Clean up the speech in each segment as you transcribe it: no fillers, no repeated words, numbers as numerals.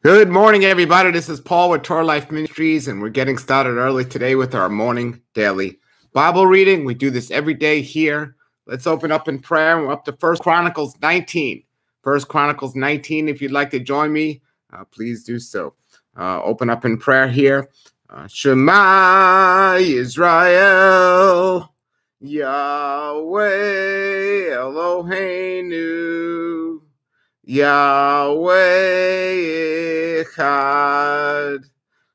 Good morning, everybody. This is Paul with Torah Life Ministries, and we're getting started early today with our morning daily Bible reading. We do this every day here. Let's open up in prayer. We're up to 1 Chronicles 19. 1 Chronicles 19. If you'd like to join me, please do so. Open up in prayer here. Shema Yisrael, Yahweh Eloheinu, Yahweh Echad,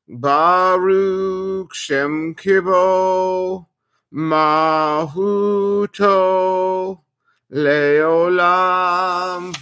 Baruch Shem Kibo, Mahuto, Leolam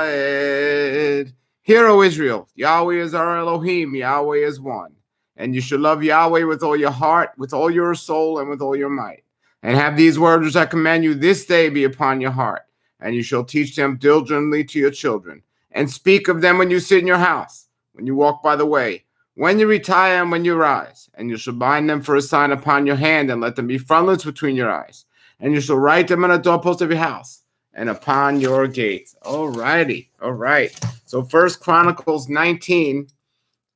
Vaed. Hear, O Israel, Yahweh is our Elohim, Yahweh is one. And you should love Yahweh with all your heart, with all your soul, and with all your might. And have these words which I command you this day be upon your heart. And you shall teach them diligently to your children, and speak of them when you sit in your house, when you walk by the way, when you retire and when you rise. And you shall bind them for a sign upon your hand, and let them be frontlets between your eyes. And you shall write them on the doorpost of your house and upon your gates. All righty. All right. So 1 Chronicles 19,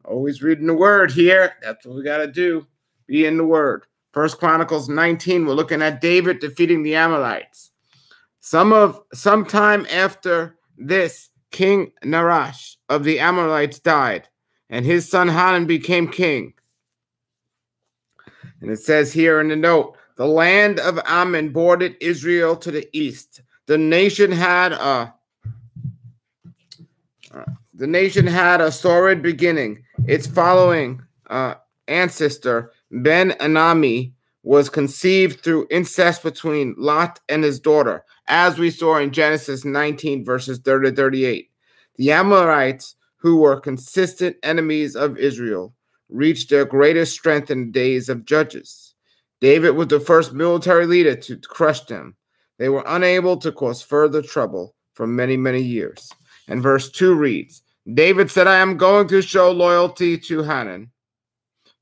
always reading the word here. That's what we got to do. Be in the word. 1 Chronicles 19, we're looking at David defeating the Ammonites. Sometime after this, King Nahash of the Ammonites died, and his son Hanun became king. And it says here in the note, the land of Ammon bordered Israel to the east. The nation had a sordid beginning. Its following ancestor, Ben-Anami, was conceived through incest between Lot and his daughter, as we saw in Genesis 19, verses 30 to 38. The Amorites, who were consistent enemies of Israel, reached their greatest strength in the days of Judges. David was the first military leader to crush them. They were unable to cause further trouble for many, many years. And verse 2 reads, David said, I am going to show loyalty to Hanun,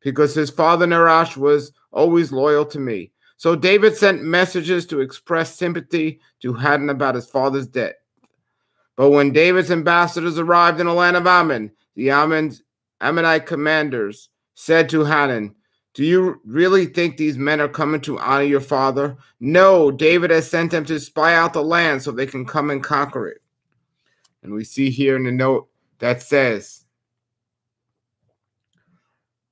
because his father Nahash was always loyal to me. So David sent messages to express sympathy to Hanun about his father's death. But when David's ambassadors arrived in the land of Ammon, the Ammonite commanders said to Hanun, do you really think these men are coming to honor your father? No, David has sent them to spy out the land so they can come and conquer it. And we see here in the note that says,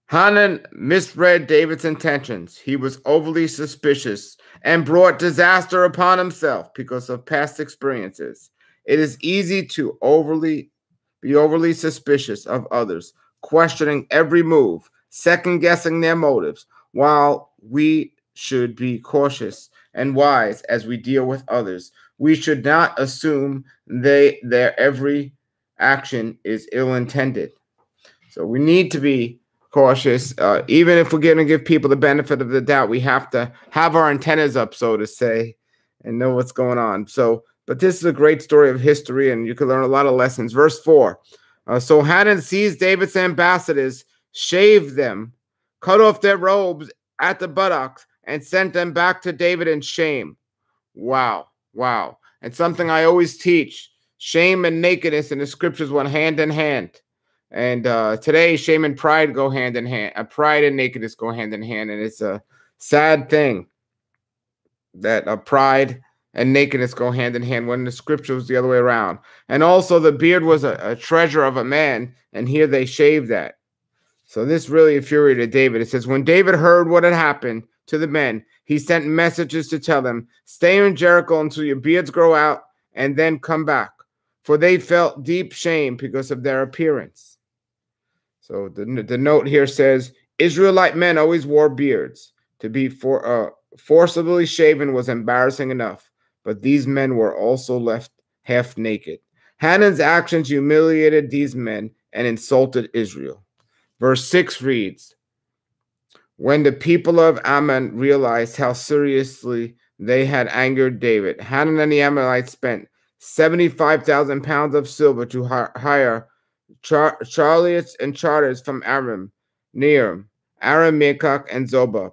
Hanun misread David's intentions. He was overly suspicious and brought disaster upon himself because of past experiences. It is easy to be overly suspicious of others, questioning every move, second-guessing their motives, while we should be cautious and wise as we deal with others. We should not assume their every action is ill-intended. So we need to be cautious. Even if we're going to give people the benefit of the doubt, we have to have our antennas up, so to say, and know what's going on. But this is a great story of history, and you can learn a lot of lessons. Verse 4, so Hanun seized David's ambassadors, shaved them, cut off their robes at the buttocks, and sent them back to David in shame. Wow. Wow. And something I always teach, shame and nakedness in the scriptures went hand in hand. And today, shame and pride go hand in hand. Pride and nakedness go hand in hand. And it's a sad thing that pride and nakedness go hand in hand when the scripture was the other way around. And also the beard was a treasure of a man, and here they shaved that. So this really infuriated David. It says, when David heard what had happened to the men, he sent messages to tell them, stay in Jericho until your beards grow out and then come back. For they felt deep shame because of their appearance. So the note here says, Israelite men always wore beards. To be forcibly shaven was embarrassing enough, but these men were also left half naked. Hanun's actions humiliated these men and insulted Israel. Verse 6 reads, when the people of Ammon realized how seriously they had angered David, Hanun and the Ammonites spent 75,000 pounds of silver to hire chariots and charters from Aram, Near, Aram, Mekach, and Zobah.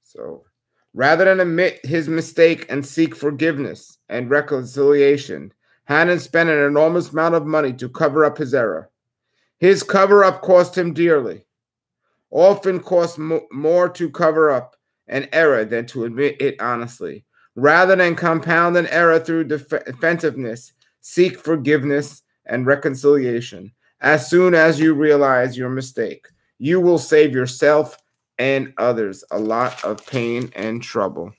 So rather than admit his mistake and seek forgiveness and reconciliation, Hanun spent an enormous amount of money to cover up his error. His cover-up cost him dearly. Often costs more to cover up an error than to admit it honestly. Rather than compound an error through defensiveness, seek forgiveness and reconciliation. As soon as you realize your mistake, you will save yourself and others a lot of pain and trouble.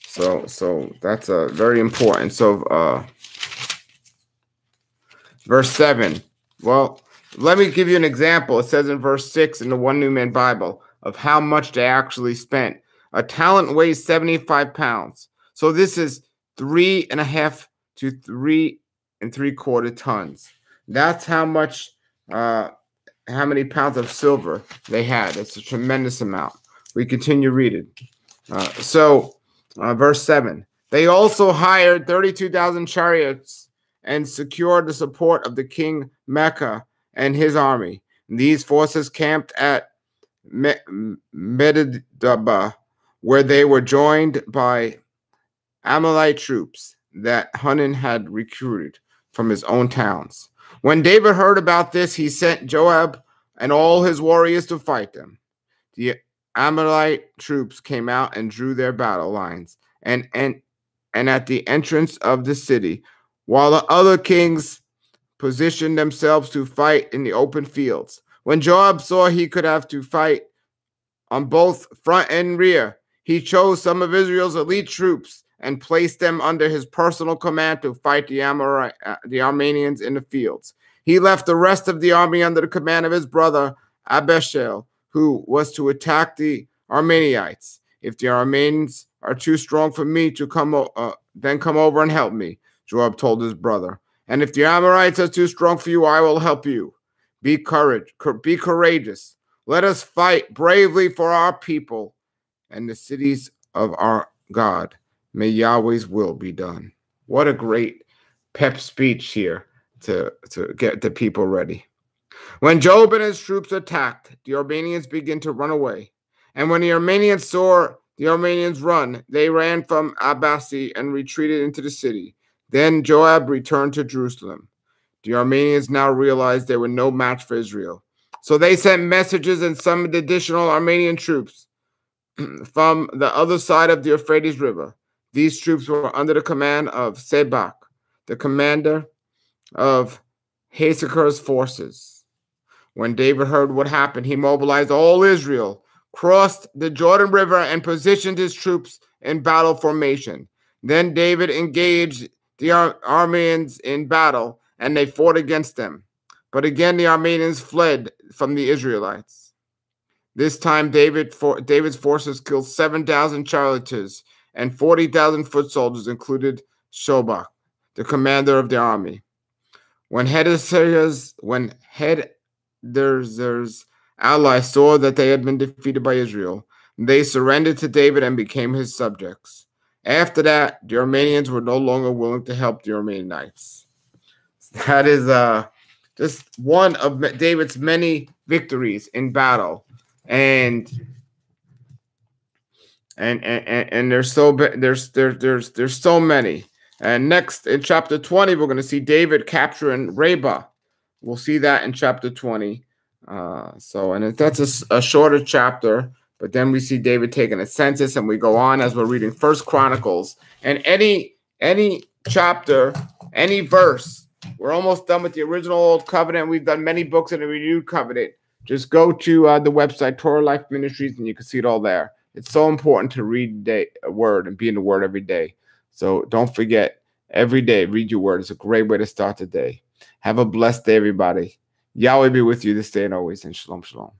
So that's very important. So verse 7. Well, let me give you an example. It says in verse 6 in the One New Man Bible of how much they actually spent. A talent weighs 75 pounds. So this is 3.5 to 3 3/4 tons. That's how much, how many pounds of silver they had. It's a tremendous amount. We continue reading. Verse 7. They also hired 32,000 chariots and secured the support of the king Mecca and his army. These forces camped at Medidaba, where they were joined by Ammonite troops that Hanun had recruited from his own towns. When David heard about this, he sent Joab and all his warriors to fight them. The Ammonite troops came out and drew their battle lines and at the entrance of the city, while the other kings positioned themselves to fight in the open fields. When Joab saw he could have to fight on both front and rear, he chose some of Israel's elite troops and placed them under his personal command to fight the Arameans in the fields. He left the rest of the army under the command of his brother Abishai, who was to attack the Ammonites. If the Arameans are too strong for me to then come over and help me, Joab told his brother. And if the Ammonites are too strong for you, I will help you. Be courageous. Let us fight bravely for our people and the cities of our God. May Yahweh's will be done. What a great pep speech here to get the people ready. When Joab and his troops attacked, the Arameans began to run away. And when the Arameans saw the Arameans run, they ran from Abasi and retreated into the city. Then Joab returned to Jerusalem. The Arameans now realized they were no match for Israel. So they sent messages and summoned additional Aramean troops from the other side of the Euphrates River. These troops were under the command of Sebak, the commander of Hezekiah's forces. When David heard what happened, he mobilized all Israel, crossed the Jordan River, and positioned his troops in battle formation. Then David engaged the Arameans in battle, and they fought against them. But again, the Arameans fled from the Israelites. This time, David's forces killed 7,000 charioteers and 40,000 foot soldiers, included Shobach, the commander of the army. When Hadassah's allies saw that they had been defeated by Israel, they surrendered to David and became his subjects. After that, the Arameans were no longer willing to help the Ammonites. That is just one of David's many victories in battle, and there's so many. And next in chapter 20, we're going to see David capturing Reba. We'll see that in chapter 20. That's a shorter chapter, but then we see David taking a census, and we go on as we're reading First Chronicles. And any chapter, any verse, we're almost done with the original Old Covenant. We've done many books in the renewed covenant. Just go to the website, Torah Life Ministries, and you can see it all there. It's so important to read a word and be in the word every day. So don't forget, every day, read your word. It's a great way to start the day. Have a blessed day, everybody. Yahweh be with you this day and always. And shalom, shalom.